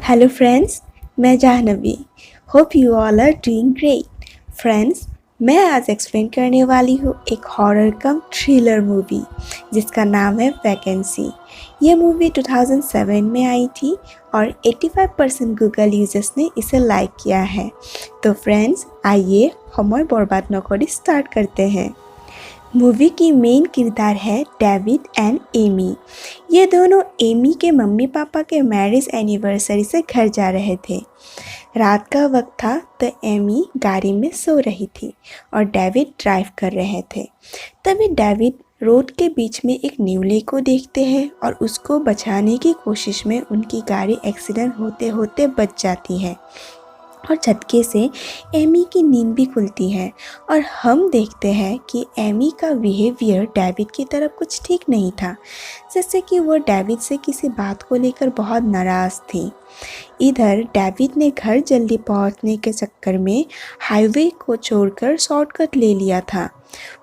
Hello friends, मैं Jahnavi. Hope you all are doing great. Friends, मैं आज एक्सप्लेन करने वाली हूँ एक हॉरर कम थ्रिलर मूवी जिसका नाम है वैकेंसी। ये मूवी 2007 में आई थी और 85% गूगल यूजर्स ने इसे लाइक किया है। तो फ्रेंड्स, आइए समय बर्बाद न कर स्टार्ट करते हैं। मूवी की मेन किरदार है डेविड एंड एमी। ये दोनों एमी के मम्मी पापा के मैरिज एनिवर्सरी से घर जा रहे थे। रात का वक्त था तो एमी गाड़ी में सो रही थी और डेविड ड्राइव कर रहे थे। तभी डेविड रोड के बीच में एक न्यूले को देखते हैं और उसको बचाने की कोशिश में उनकी गाड़ी एक्सीडेंट होते होते बच जाती है और झटके से एमी की नींद भी खुलती है और हम देखते हैं कि एमी का बिहेवियर डेविड की तरफ कुछ ठीक नहीं था, जैसे कि वो डेविड से किसी बात को लेकर बहुत नाराज़ थी। इधर डेविड ने घर जल्दी पहुंचने के चक्कर में हाईवे को छोड़कर शॉर्टकट ले लिया था।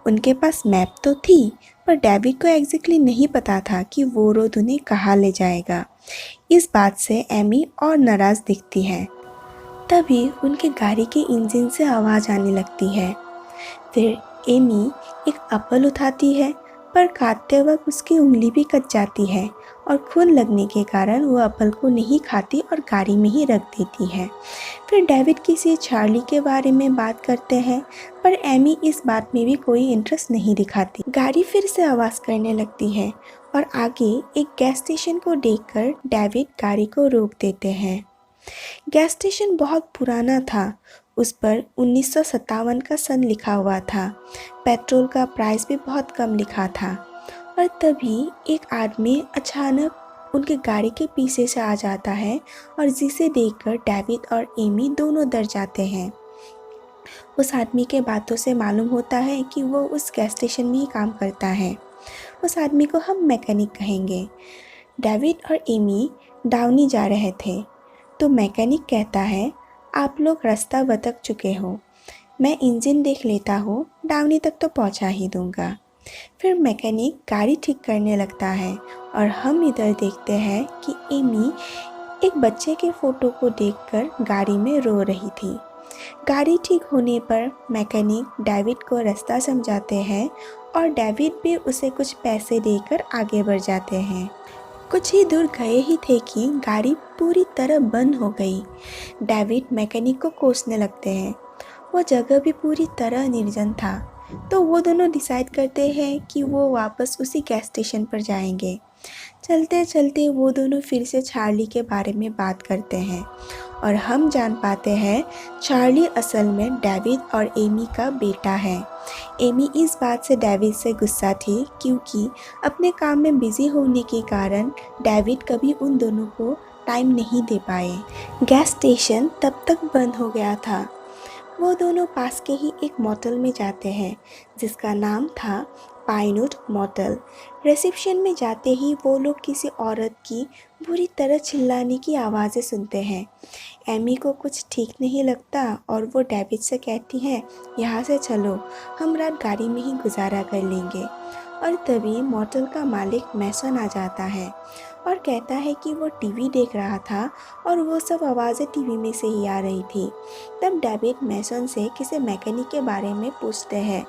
उनके पास मैप तो थी, पर डेविड को एग्जैक्टली नहीं पता था कि वो रोड उन्हें कहाँ ले जाएगा। इस बात से एमी और नाराज़ दिखती है। तभी उनके गाड़ी के इंजन से आवाज़ आने लगती है। फिर एमी एक एप्पल उठाती है, पर काटते वक्त उसकी उंगली भी कट जाती है और खून लगने के कारण वो एप्पल को नहीं खाती और गाड़ी में ही रख देती है। फिर डेविड किसी चार्ली के बारे में बात करते हैं, पर एमी इस बात में भी कोई इंटरेस्ट नहीं दिखाती। गाड़ी फिर से आवाज़ करने लगती है और आगे एक गैस स्टेशन को देखकर डेविड गाड़ी को रोक देते हैं। गैस स्टेशन बहुत पुराना था, उस पर 1957 का सन लिखा हुआ था। पेट्रोल का प्राइस भी बहुत कम लिखा था और तभी एक आदमी अचानक उनके गाड़ी के पीछे से आ जाता है और जिसे देखकर डेविड और एमी दोनों डर जाते हैं। उस आदमी के बातों से मालूम होता है कि वो उस गैस स्टेशन में ही काम करता है। उस आदमी को हम मैकेनिक कहेंगे। डेविड और एमी डाउनी जा रहे थे, तो मैकेनिक कहता है, आप लोग रास्ता भटक चुके हो, मैं इंजन देख लेता हूँ, डाउनी तक तो पहुँचा ही दूँगा। फिर मैकेनिक गाड़ी ठीक करने लगता है और हम इधर देखते हैं कि एमी एक बच्चे के फ़ोटो को देखकर गाड़ी में रो रही थी। गाड़ी ठीक होने पर मैकेनिक डेविड को रास्ता समझाते हैं और डेविड भी उसे कुछ पैसे देकर आगे बढ़ जाते हैं। कुछ ही दूर गए ही थे कि गाड़ी पूरी तरह बंद हो गई। डेविड मैकेनिक को कोसने लगते हैं। वो जगह भी पूरी तरह निर्जन था, तो वो दोनों डिसाइड करते हैं कि वो वापस उसी गैस स्टेशन पर जाएंगे। चलते चलते वो दोनों फिर से चार्ली के बारे में बात करते हैं और हम जान पाते हैं चार्ली असल में डेविड और एमी का बेटा है। एमी इस बात से डेविड से गुस्सा थी क्योंकि अपने काम में बिजी होने के कारण डेविड कभी उन दोनों को टाइम नहीं दे पाए। गैस स्टेशन तब तक बंद हो गया था। वो दोनों पास के ही एक मोटल में जाते हैं जिसका नाम था पाइनवुड मोटल। रिसेप्शन में जाते ही वो लोग किसी औरत की बुरी तरह चिल्लाने की आवाज़ें सुनते हैं। एमी को कुछ ठीक नहीं लगता और वो डेविड से कहती है, यहाँ से चलो, हम रात गाड़ी में ही गुजारा कर लेंगे। और तभी मोटल का मालिक मैसन आ जाता है और कहता है कि वो टीवी देख रहा था और वो सब आवाज़ें टीवी में से ही आ रही थी। तब डेविड मैसन से किसी मैकेनिक के बारे में पूछते हैं।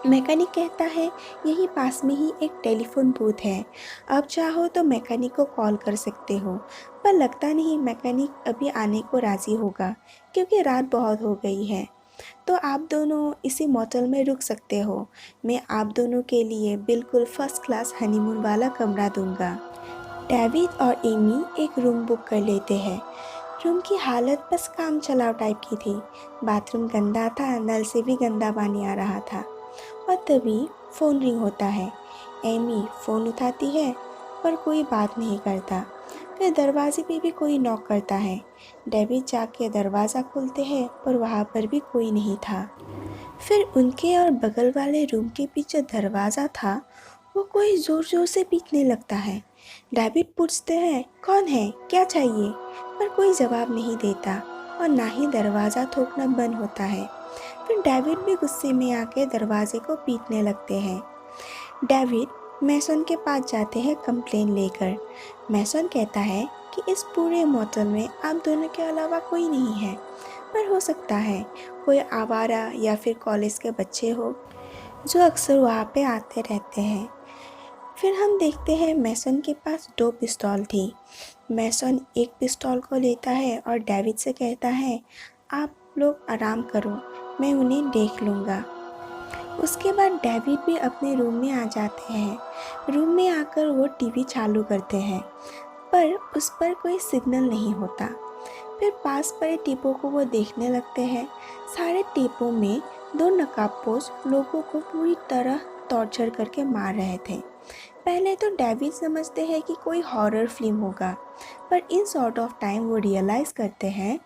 मैकेनिक कहता है यही पास में ही एक टेलीफोन बूथ है, आप चाहो तो मैकेनिक को कॉल कर सकते हो, पर लगता नहीं मैकेनिक अभी आने को राज़ी होगा क्योंकि रात बहुत हो गई है। तो आप दोनों इसी मोटल में रुक सकते हो, मैं आप दोनों के लिए बिल्कुल फर्स्ट क्लास हनीमून वाला कमरा दूंगा। डेविड और एमी एक रूम बुक कर लेते हैं। रूम की हालत बस काम चलाओ टाइप की थी। बाथरूम गंदा था, नल से भी गंदा पानी आ रहा था। और तभी फ़ोन रिंग होता है। एमी फ़ोन उठाती है पर कोई बात नहीं करता। फिर दरवाजे पे भी कोई नॉक करता है। डेविड जाके दरवाज़ा खोलते हैं पर वहाँ पर भी कोई नहीं था। फिर उनके और बगल वाले रूम के पीछे दरवाज़ा था, वो कोई ज़ोर ज़ोर से पीटने लगता है। डेविड पूछते हैं, कौन है, क्या चाहिए, पर कोई जवाब नहीं देता और ना ही दरवाज़ा ठोकना बंद होता है। फिर डेविड भी गुस्से में आके दरवाजे को पीटने लगते हैं। डेविड मैसन के पास जाते हैं कंप्लेन लेकर। मैसन कहता है कि इस पूरे मोटल में आप दोनों के अलावा कोई नहीं है, पर हो सकता है कोई आवारा या फिर कॉलेज के बच्चे हो जो अक्सर वहाँ पे आते रहते हैं। फिर हम देखते हैं मैसन के पास 2 पिस्तौल थी। मैसन एक पिस्तौल को लेता है और डेविड से कहता है, आप लोग आराम करो, मैं उन्हें देख लूँगा। उसके बाद डेविड भी अपने रूम में आ जाते हैं। रूम में आकर वो टीवी चालू करते हैं, पर उस पर कोई सिग्नल नहीं होता। फिर पास पड़े टेपों को वो देखने लगते हैं। सारे टेपों में 2 नकाबपोश लोगों को पूरी तरह टॉर्चर करके मार रहे थे। पहले तो डेविड समझते हैं कि कोई हॉरर फिल्म होगा, पर इन सॉर्ट ऑफ टाइम वो रियलाइज़ करते हैं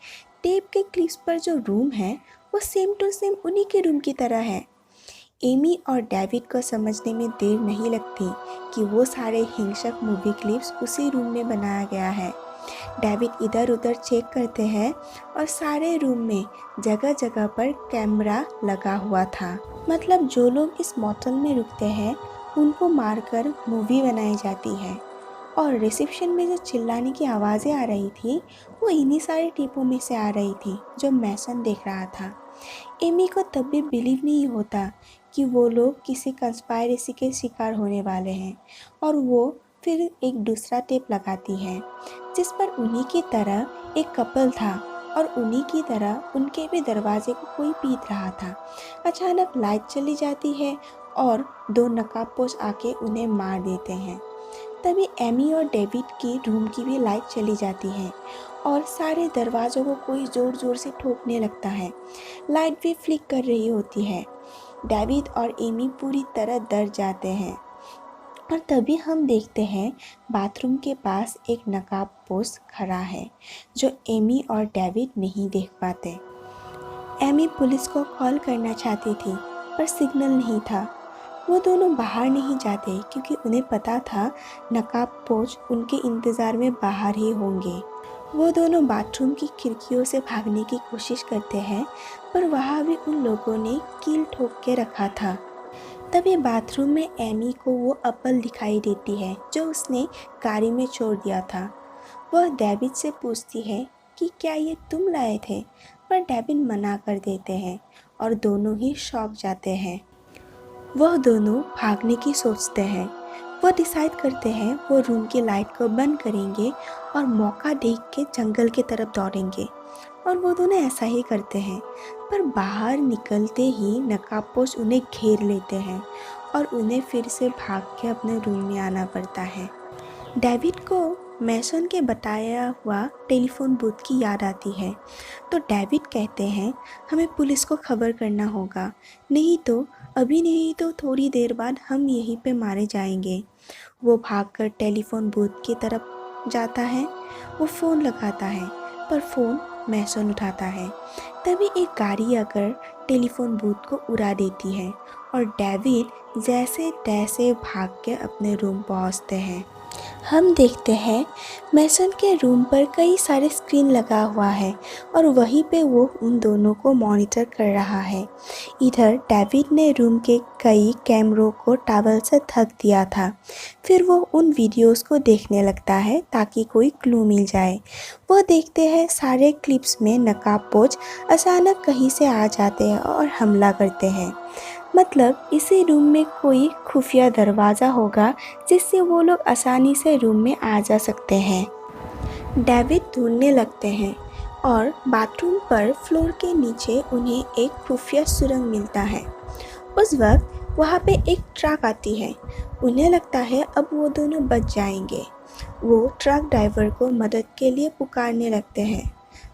टेप के क्लिप्स पर जो रूम है वो सेम टू सेम उन्हीं के रूम की तरह है। एमी और डेविड को समझने में देर नहीं लगती कि वो सारे हिंसक मूवी क्लिप्स उसी रूम में बनाया गया है। डेविड इधर उधर चेक करते हैं और सारे रूम में जगह जगह पर कैमरा लगा हुआ था। मतलब जो लोग इस मोटल में रुकते हैं उनको मारकर मूवी बनाई जाती है। और रिसेप्शन में जो चिल्लाने की आवाज़ें आ रही थी वो इन्हीं सारे टेपों में से आ रही थी जो मैसन देख रहा था। एमी को तब भी बिलीव नहीं होता कि वो लोग किसी कंस्पायरेसी के शिकार होने वाले हैं, और वो फिर एक दूसरा टेप लगाती है जिस पर उन्हीं की तरह एक कपल था और उन्हीं की तरह उनके भी दरवाजे को कोई पीट रहा था। अचानक लाइट चली जाती है और 2 नकाबपोश आके उन्हें मार देते हैं। तभी एमी और डेविड की रूम की भी लाइट चली जाती है और सारे दरवाज़ों को कोई ज़ोर ज़ोर से ठोकने लगता है। लाइट भी फ्लिक कर रही होती है। डेविड और एमी पूरी तरह डर जाते हैं और तभी हम देखते हैं बाथरूम के पास एक नकाबपोश खड़ा है जो एमी और डेविड नहीं देख पाते। एमी पुलिस को कॉल करना चाहती थी पर सिग्नल नहीं था। वो दोनों बाहर नहीं जाते क्योंकि उन्हें पता था नकाबपोश उनके इंतज़ार में बाहर ही होंगे। वो दोनों बाथरूम की खिड़कियों से भागने की कोशिश करते हैं, पर वहाँ भी उन लोगों ने कील ठोक के रखा था। तभी बाथरूम में एमी को वो एप्पल दिखाई देती है जो उसने गाड़ी में छोड़ दिया था। वह डेविड से पूछती है कि क्या ये तुम लाए थे, पर डेविड मना कर देते हैं और दोनों ही शॉक जाते हैं। वह दोनों भागने की सोचते हैं। वह डिसाइड करते हैं वो रूम की लाइट को बंद करेंगे और मौका देख के जंगल की तरफ दौड़ेंगे, और वो दोनों ऐसा ही करते हैं। पर बाहर निकलते ही नकाबपोश उन्हें घेर लेते हैं और उन्हें फिर से भाग के अपने रूम में आना पड़ता है। डेविड को मैसन के बताया हुआ टेलीफोन बूथ की याद आती है, तो डेविड कहते हैं हमें पुलिस को खबर करना होगा, नहीं तो अभी नहीं तो थोड़ी देर बाद हम यहीं पे मारे जाएंगे। वो भागकर टेलीफोन बूथ की तरफ जाता है। वो फ़ोन लगाता है पर फ़ोन मैसन उठाता है। तभी एक गाड़ी आकर टेलीफोन बूथ को उड़ा देती है और डेविड जैसे तैसे भाग के अपने रूम पहुंचते हैं। हम देखते हैं मैसन के रूम पर कई सारे स्क्रीन लगा हुआ है और वहीं पे वो उन दोनों को मॉनिटर कर रहा है। इधर डेविड ने रूम के कई कैमरों को टॉवल से ढक दिया था। फिर वो उन वीडियोस को देखने लगता है ताकि कोई क्लू मिल जाए। वो देखते हैं सारे क्लिप्स में नकाबपोश अचानक कहीं से आ जाते हैं और हमला करते हैं। मतलब इसी रूम में कोई खुफिया दरवाज़ा होगा जिससे वो लोग आसानी से रूम में आ जा सकते हैं। डेविड ढूंढने लगते हैं और बाथरूम पर फ्लोर के नीचे उन्हें एक खुफिया सुरंग मिलता है। उस वक्त वहाँ पे एक ट्रक आती है। उन्हें लगता है अब वो दोनों बच जाएंगे। वो ट्रक ड्राइवर को मदद के लिए पुकारने लगते हैं,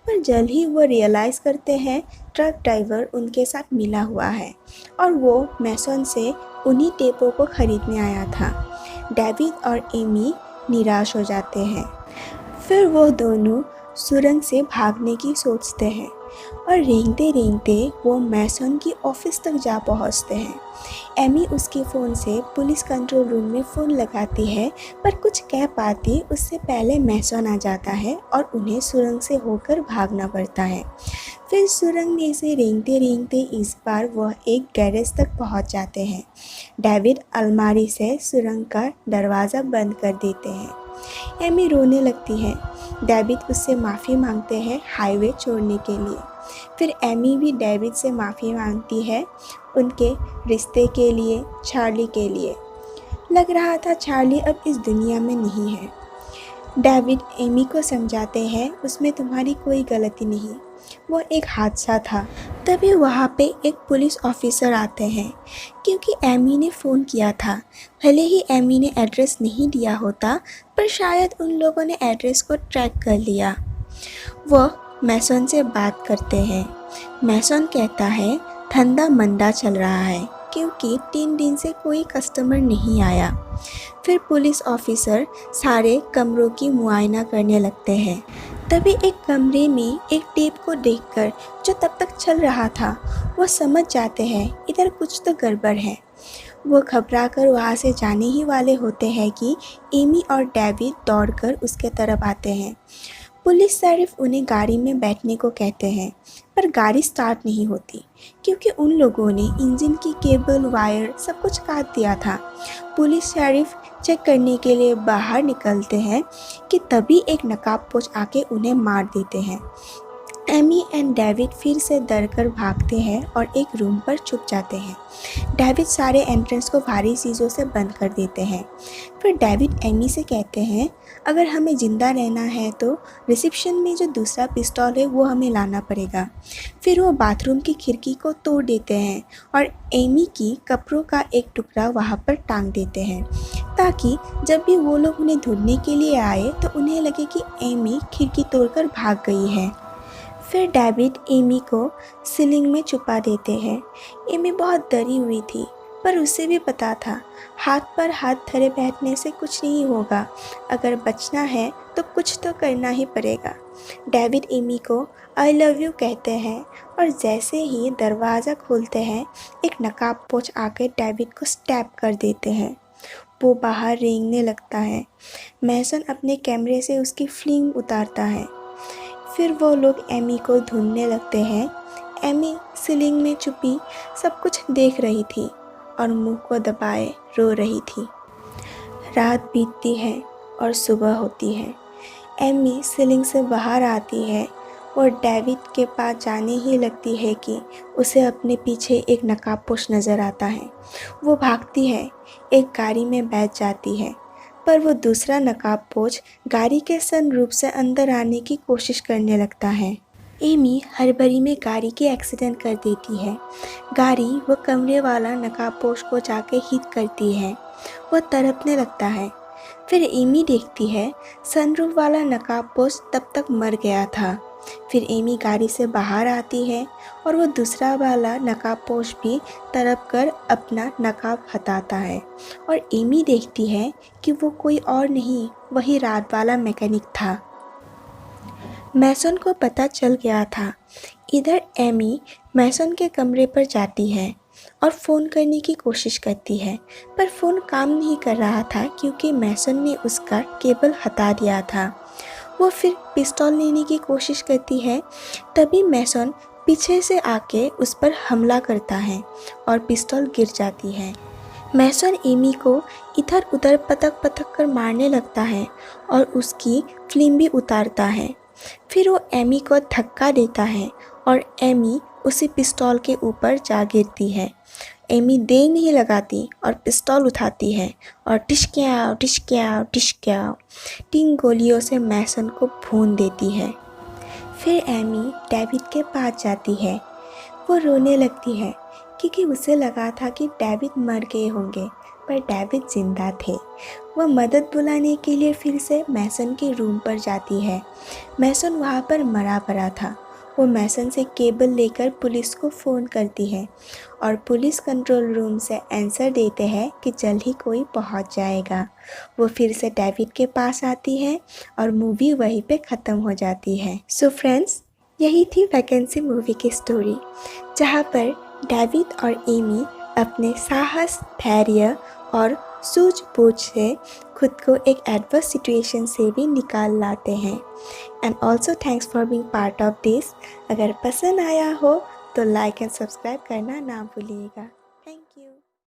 पर जल्द ही वो रियलाइज़ करते हैं ट्रक ड्राइवर उनके साथ मिला हुआ है और वो मैसन से उन्हीं टेपों को खरीदने आया था। डेविड और एमी निराश हो जाते हैं। फिर वो दोनों सुरंग से भागने की सोचते हैं और रेंगते रेंगते वो मैसन की ऑफिस तक जा पहुंचते हैं। एमी उसके फ़ोन से पुलिस कंट्रोल रूम में फ़ोन लगाती है, पर कुछ कह पाती उससे पहले मैसन आ जाता है और उन्हें सुरंग से होकर भागना पड़ता है। फिर सुरंग में से रेंगते रेंगते इस बार वह एक गैरेज तक पहुंच जाते हैं। डेविड अलमारी से सुरंग का दरवाज़ा बंद कर देते हैं। एमी रोने लगती है। डेविड उससे माफ़ी मांगते हैं हाईवे छोड़ने के लिए। फिर एमी भी डेविड से माफ़ी मांगती है उनके रिश्ते के लिए, चार्ली के लिए। लग रहा था चार्ली अब इस दुनिया में नहीं है। डेविड एमी को समझाते हैं उसमें तुम्हारी कोई गलती नहीं, वो एक हादसा था। तभी वहाँ पे एक पुलिस ऑफिसर आते हैं क्योंकि एमी ने फ़ोन किया था। भले ही एमी ने एड्रेस नहीं दिया होता, पर शायद उन लोगों ने एड्रेस को ट्रैक कर लिया। वह मैसन से बात करते हैं। मैसन कहता है धंधा मंदा चल रहा है क्योंकि 3 दिन से कोई कस्टमर नहीं आया। फिर पुलिस ऑफिसर सारे कमरों की मुआयना करने लगते हैं। तभी एक कमरे में एक टेप को देखकर जो तब तक चल रहा था, वो समझ जाते हैं इधर कुछ तो गड़बड़ है। वो घबराकर वहाँ से जाने ही वाले होते हैं कि एमी और डेविड दौड़कर उसके तरफ आते हैं। पुलिस सिर्फ उन्हें गाड़ी में बैठने को कहते हैं, पर गाड़ी स्टार्ट नहीं होती क्योंकि उन लोगों ने इंजन की केबल, वायर सब कुछ काट दिया था। पुलिस शरीफ चेक करने के लिए बाहर निकलते हैं कि तभी एक नकाबपोश आके उन्हें मार देते हैं। एमी एंड डेविड फिर से डर कर भागते हैं और एक रूम पर छुप जाते हैं। डेविड सारे एंट्रेंस को भारी चीज़ों से बंद कर देते हैं। फिर डेविड एमी से कहते हैं अगर हमें ज़िंदा रहना है तो रिसेप्शन में जो दूसरा पिस्तौल है वो हमें लाना पड़ेगा। फिर वो बाथरूम की खिड़की को तोड़ देते हैं और एमी की कपड़ों का एक टुकड़ा वहाँ पर टांग देते हैं ताकि जब भी वो लोग उन्हें ढूंढने के लिए आए तो उन्हें लगे कि एमी खिड़की तोड़कर भाग गई है। फिर डेविड एमी को सीलिंग में छुपा देते हैं। एमी बहुत डरी हुई थी, पर उसे भी पता था हाथ पर हाथ धरे बैठने से कुछ नहीं होगा। अगर बचना है तो कुछ तो करना ही पड़ेगा। डेविड एमी को आई लव यू कहते हैं और जैसे ही दरवाज़ा खोलते हैं एक नकाबपोश आकर डेविड को स्टैप कर देते हैं। वो बाहर रेंगने लगता है। मैसन अपने कैमरे से उसकी फिल्म उतारता है। फिर वो लोग एमी को ढूंढने लगते हैं। एमी सीलिंग में छुपी सब कुछ देख रही थी और मुंह को दबाए रो रही थी। रात बीतती है और सुबह होती है। एमी सीलिंग से बाहर आती है और डेविड के पास जाने ही लगती है कि उसे अपने पीछे एक नकाबपोश नज़र आता है। वो भागती है, एक गाड़ी में बैठ जाती है, पर वो दूसरा नकाबपोश गाड़ी के सनरूफ से अंदर आने की कोशिश करने लगता है। एमी हड़बड़ी में गाड़ी के एक्सीडेंट कर देती है। गाड़ी वो कमरे वाला नकाबपोश को जाके हिट करती है। वो तड़पने लगता है। फिर एमी देखती है सनरूफ वाला नकाबपोश तब तक मर गया था। फिर एमी गाड़ी से बाहर आती है और वो दूसरा वाला नकाबपोश भी तड़प कर अपना नकाब हटाता है और एमी देखती है कि वो कोई और नहीं, वही रात वाला मैकेनिक था। मैसन को पता चल गया था। इधर एमी मैसन के कमरे पर जाती है और फ़ोन करने की कोशिश करती है, पर फ़ोन काम नहीं कर रहा था क्योंकि मैसन ने उसका केबल हटा दिया था। वो फिर पिस्तौल लेने की कोशिश करती है। तभी मैसन पीछे से आके उस पर हमला करता है और पिस्तौल गिर जाती है। मैसन एमी को इधर उधर पटक पटक कर मारने लगता है और उसकी फिल्म भी उतारता है। फिर वो एमी को धक्का देता है और एमी उसी पिस्तौल के ऊपर जा गिरती है। एमी देर नहीं लगाती और पिस्तौल उठाती है और टिश्क्याओ टिश्क्याओ टिश्क्याओ 3 गोलियों से मैसन को भून देती है। फिर एमी डेविड के पास जाती है। वो रोने लगती है क्योंकि उसे लगा था कि डेविड मर गए होंगे, पर डेविड जिंदा थे। वह मदद बुलाने के लिए फिर से मैसन के रूम पर जाती है। मैसन वहाँ पर मरा पड़ा था। वो मैसन से केबल लेकर पुलिस को फ़ोन करती है और पुलिस कंट्रोल रूम से आंसर देते हैं कि जल्द ही कोई पहुँच जाएगा। वो फिर से डेविड के पास आती है और मूवी वहीं पे ख़त्म हो जाती है। सो फ्रेंड्स, यही थी वैकेंसी मूवी की स्टोरी, जहाँ पर डेविड और एमी अपने साहस, धैर्य और सूझबूझ से खुद को एक एडवर्स सिचुएशन से भी निकाल लाते हैं। And also thanks for being part of this. अगर पसंद आया हो तो लाइक एंड सब्सक्राइब करना ना भूलिएगा।